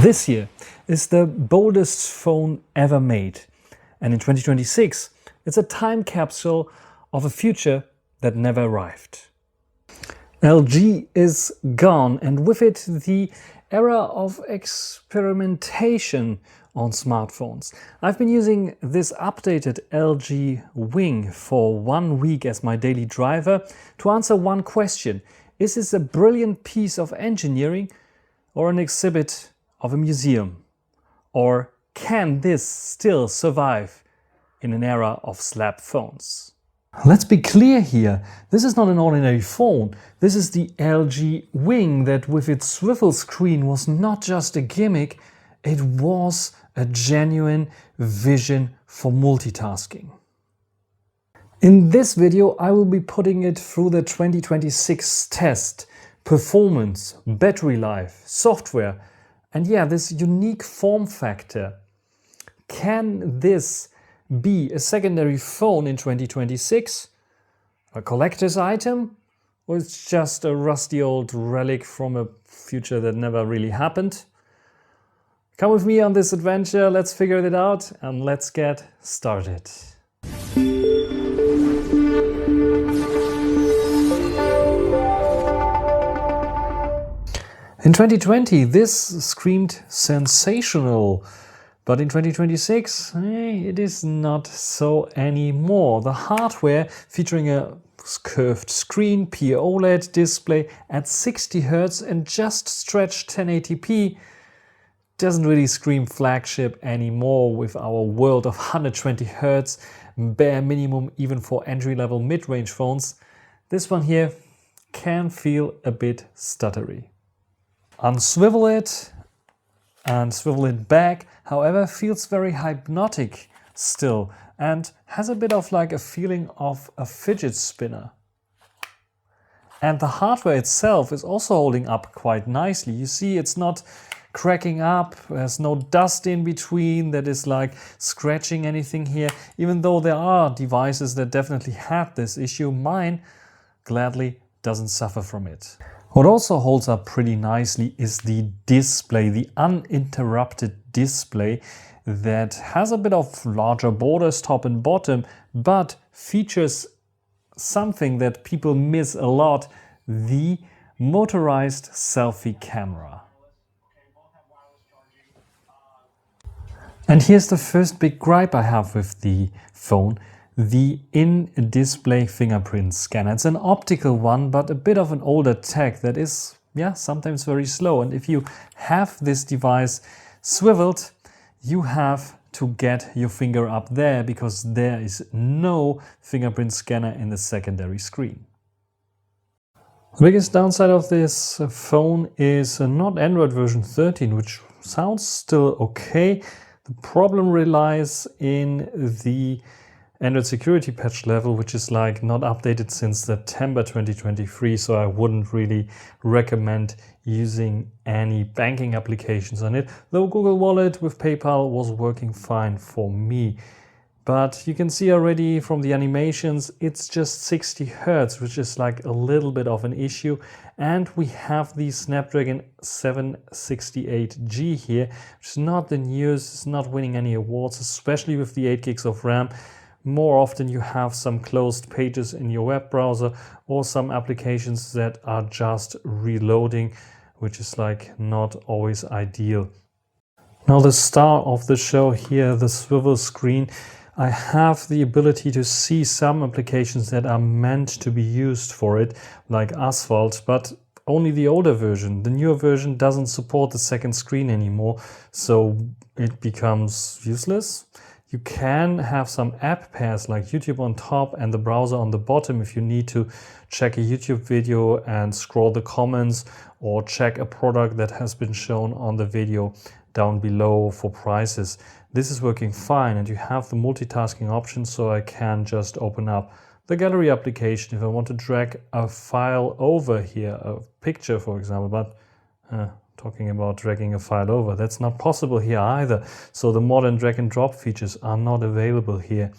This year is the boldest phone ever made, and in 2026 it's a time capsule of a future that never arrived. LG is gone, and with it the era of experimentation on smartphones. I've been using this updated LG Wing for 1 week as my daily driver to answer one question: is this a brilliant piece of engineering or an exhibit of a museum? Or can this still survive in an era of slab phones? Let's be clear here, this is not an ordinary phone. This is the LG Wing that with its swivel screen was not just a gimmick, it was a genuine vision for multitasking. In this video I will be putting it through the 2026 test, performance, battery life, software, and yeah, this unique form factor. Can this be a secondary phone in 2026? A collector's item? Or it's just a rusty old relic from a future that never really happened? Come with me on this adventure, let's figure it out and let's get started. In 2020 this screamed sensational, but in 2026 it is not so anymore. The hardware, featuring a curved screen, OLED display at 60 Hz and just stretched 1080p, doesn't really scream flagship anymore with our world of 120 Hz, bare minimum even for entry-level mid-range phones. This one here can feel a bit stuttery. Unswivel it and swivel it back, however, feels very hypnotic still and has a bit of like a feeling of a fidget spinner. And the hardware itself is also holding up quite nicely. You see it's not cracking up, there's no dust in between that is like scratching anything here, even though there are devices that definitely had this issue. Mine gladly doesn't suffer from it. What also holds up pretty nicely is the display, the uninterrupted display that has a bit of larger borders top and bottom, but features something that people miss a lot: the motorized selfie camera. And here's the first big gripe I have with the phone: the in-display fingerprint scanner. It's an optical one, but a bit of an older tech that is, yeah, sometimes very slow. And if you have this device swiveled, you have to get your finger up there because there is no fingerprint scanner in the secondary screen. The biggest downside of this phone is not Android version 13, which sounds still okay. The problem relies in the Android security patch level, which is like not updated since September 2023, so I wouldn't really recommend using any banking applications on it, though Google Wallet with PayPal was working fine for me. But you can see already from the animations it's just 60 Hz, which is like a little bit of an issue. And we have the Snapdragon 768G here, which is not the newest, it's not winning any awards, especially with the 8 gigs of RAM. More often you have some closed pages in your web browser or some applications that are just reloading, which is like not always ideal. Now the star of the show here, the swivel screen. I have the ability to see some applications that are meant to be used for it, like Asphalt, but only the older version. The newer version doesn't support the second screen anymore, so it becomes useless. You can have some app pairs like YouTube on top and the browser on the bottom if you need to check a YouTube video and scroll the comments or check a product that has been shown on the video down below for prices. This is working fine, and you have the multitasking option, so I can just open up the gallery application if I want to drag a file over here, a picture for example, but talking about dragging a file over, that's not possible here either. So the modern drag and drop features are not available here.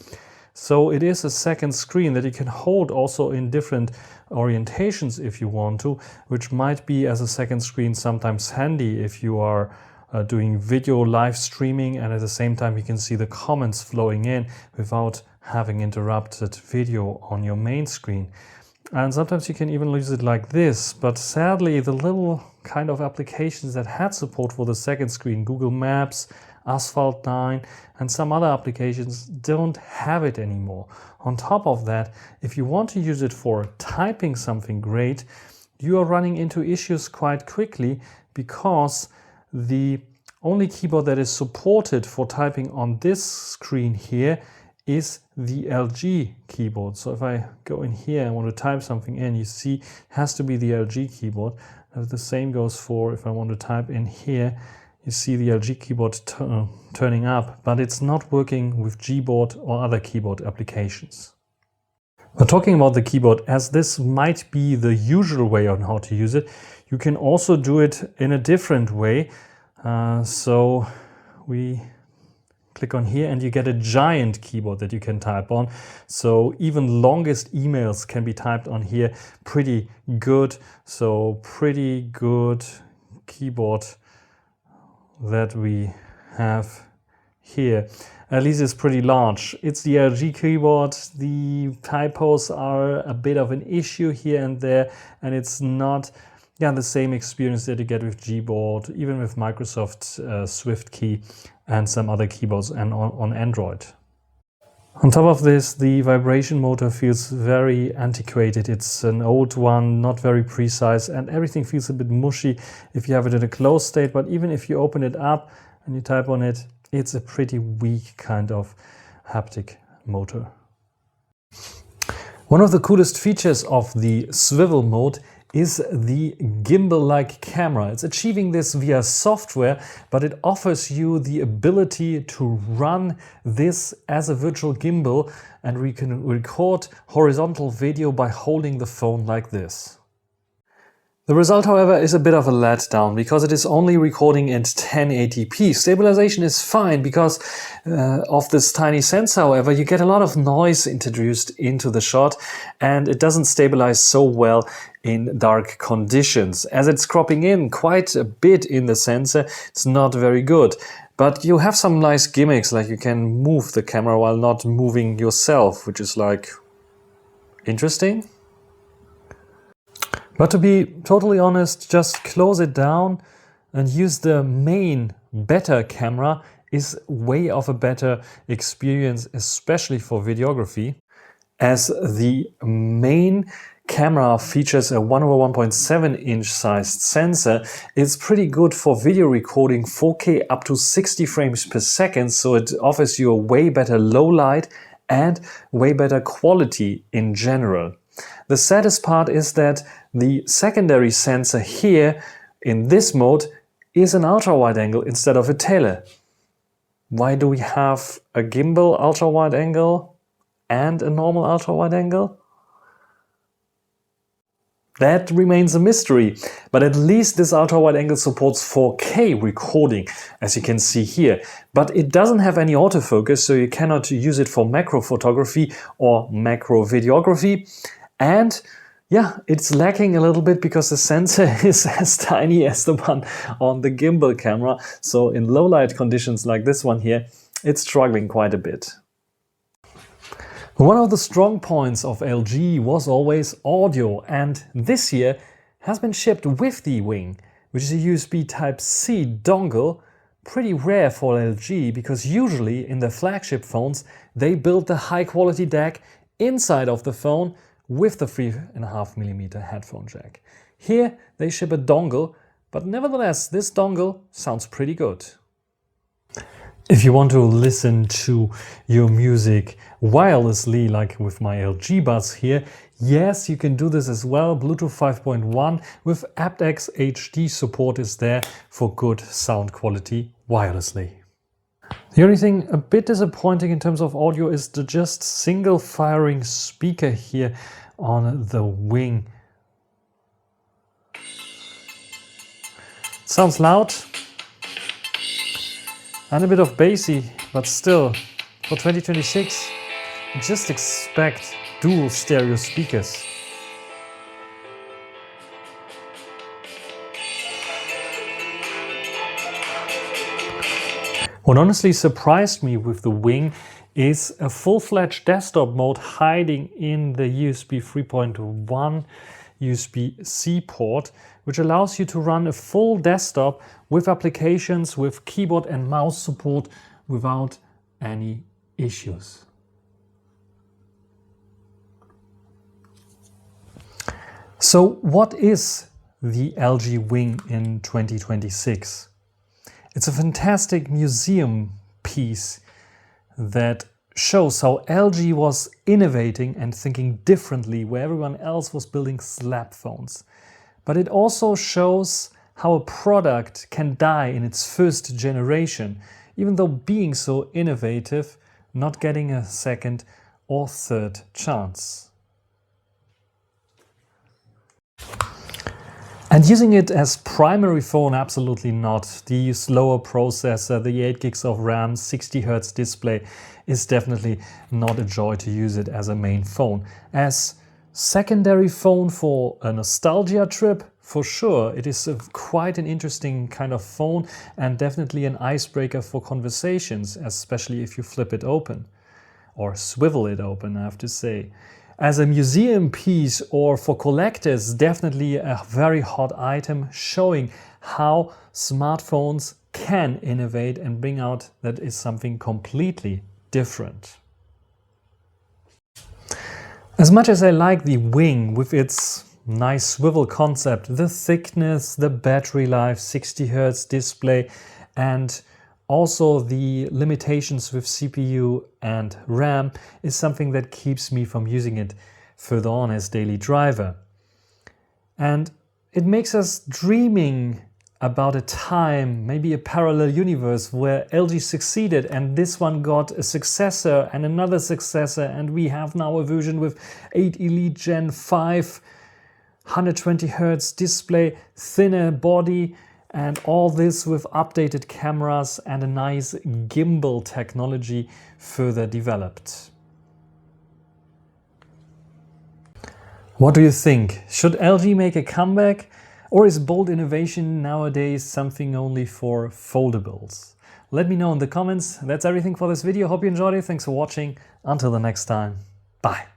So it is a second screen that you can hold also in different orientations if you want to, which might be as a second screen sometimes handy if you are doing video live streaming, and at the same time you can see the comments flowing in without having interrupted video on your main screen. And sometimes you can even use it like this, but sadly the little kind of applications that had support for the second screen, Google Maps, Asphalt 9 and some other applications, don't have it anymore. On top of that, if you want to use it for typing something great, you are running into issues quite quickly, because the only keyboard that is supported for typing on this screen here is the LG keyboard. So if I go in here and want to type something in, you see it has to be the LG keyboard. And the same goes for if I want to type in here, you see the LG keyboard turning up, but it's not working with Gboard or other keyboard applications. But talking about the keyboard, as this might be the usual way on how to use it, you can also do it in a different way. So we click on here and you get a giant keyboard that you can type on. So even longest emails can be typed on here pretty good. So pretty good keyboard that we have here. At least it's pretty large. It's the LG keyboard. The typos are a bit of an issue here and there, and it's not the same experience that you get with Gboard, even with Microsoft Swift key and some other keyboards and on Android. On top of this, the vibration motor feels very antiquated. It's an old one, not very precise, and everything feels a bit mushy if you have it in a closed state. But even if you open it up and you type on it, it's a pretty weak kind of haptic motor. One of the coolest features of the swivel mode is the gimbal-like camera. It's achieving this via software, but it offers you the ability to run this as a virtual gimbal, and we can record horizontal video by holding the phone like this. The result, however, is a bit of a letdown, because it is only recording in 1080p. Stabilization is fine because of this tiny sensor. However, you get a lot of noise introduced into the shot, and it doesn't stabilize so well in dark conditions. As it's cropping in quite a bit in the sensor, it's not very good. But you have some nice gimmicks, like you can move the camera while not moving yourself, which is like interesting. But to be totally honest, just close it down and use the main better camera is way of a better experience, especially for videography, as the main camera features a 1/1.7-inch sized sensor. It's pretty good for video recording 4K up to 60 frames per second, so it offers you a way better low light and way better quality in general. The saddest part is that the secondary sensor here in this mode is an ultra-wide angle instead of a tele. Why do we have a gimbal ultra-wide angle and a normal ultra-wide angle? That remains a mystery, but at least this ultra-wide angle supports 4K recording, as you can see here. But it doesn't have any autofocus, so you cannot use it for macro photography or macro videography. And yeah, it's lacking a little bit because the sensor is as tiny as the one on the gimbal camera. So in low light conditions like this one here, it's struggling quite a bit. One of the strong points of LG was always audio, and this year has been shipped with the Wing, which is a USB Type-C dongle. Pretty rare for LG, because usually in their flagship phones they build the high quality DAC inside of the phone with the 3.5mm headphone jack. Here they ship a dongle, but nevertheless this dongle sounds pretty good. If you want to listen to your music wirelessly, like with my LG Buds here, yes, you can do this as well. Bluetooth 5.1 with aptX HD support is there for good sound quality wirelessly. The only thing a bit disappointing in terms of audio is the just single firing speaker here on the Wing. It sounds loud and a bit of bassy, but still, for 2026, just expect dual stereo speakers. What honestly surprised me with the Wing is a full-fledged desktop mode hiding in the USB 3.1 USB-C port, which allows you to run a full desktop with applications with keyboard and mouse support without any issues. So what is the LG Wing in 2026? It's a fantastic museum piece that shows how LG was innovating and thinking differently where everyone else was building slab phones. But it also shows how a product can die in its first generation, even though being so innovative, not getting a second or third chance. And using it as primary phone, absolutely not. The slower processor, the 8 gigs of RAM, 60 Hz display is definitely not a joy to use it as a main phone. As secondary phone for a nostalgia trip, for sure, it is quite an interesting kind of phone and definitely an icebreaker for conversations, especially if you flip it open or swivel it open, I have to say. As a museum piece or for collectors, definitely a very hot item showing how smartphones can innovate and bring out that is something completely different. As much as I like the Wing with its nice swivel concept, the thickness, the battery life, 60 Hz display, and also the limitations with CPU and RAM is something that keeps me from using it further on as daily driver. And it makes us dreaming about a time, maybe a parallel universe where LG succeeded and this one got a successor and another successor, and we have now a version with 8 Elite Gen 5, 120 Hz display, thinner body, and all this with updated cameras and a nice gimbal technology further developed. What do you think? Should LG make a comeback? Or is bold innovation nowadays something only for foldables? Let me know in the comments. That's everything for this video. Hope you enjoyed it. Thanks for watching. Until the next time. Bye.